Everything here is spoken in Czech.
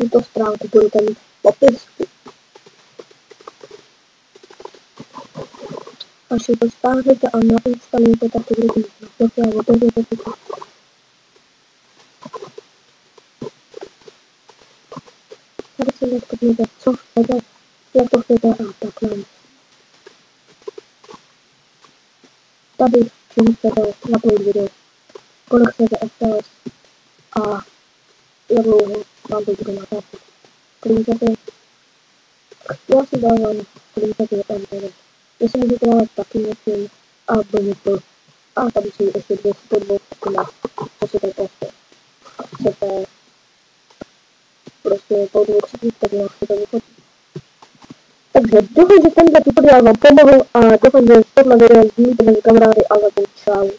tuto stránku budete mít v popisku. Až si to stáhnete a nainstalujete, tak to bude mít na foře a otevřete si to. Tady si naskutnete, co chcete, jak to chcete a takhle. Tady si chcete napojit video, kolik chcete FPS a jak dlouho vám to bude natáčet. Klikněte, já si dávám, klikněte MTV. Jestli můžete dávat taky něco a bude to. A tady si ještě 202 sekundách, co si to chcete prostě po 2 sekundách si to vyfotit. Takže doufám, že tenhle tutoriál vám pomohl a doufám, že tohle video sdílíte mezi kamarády a za čau.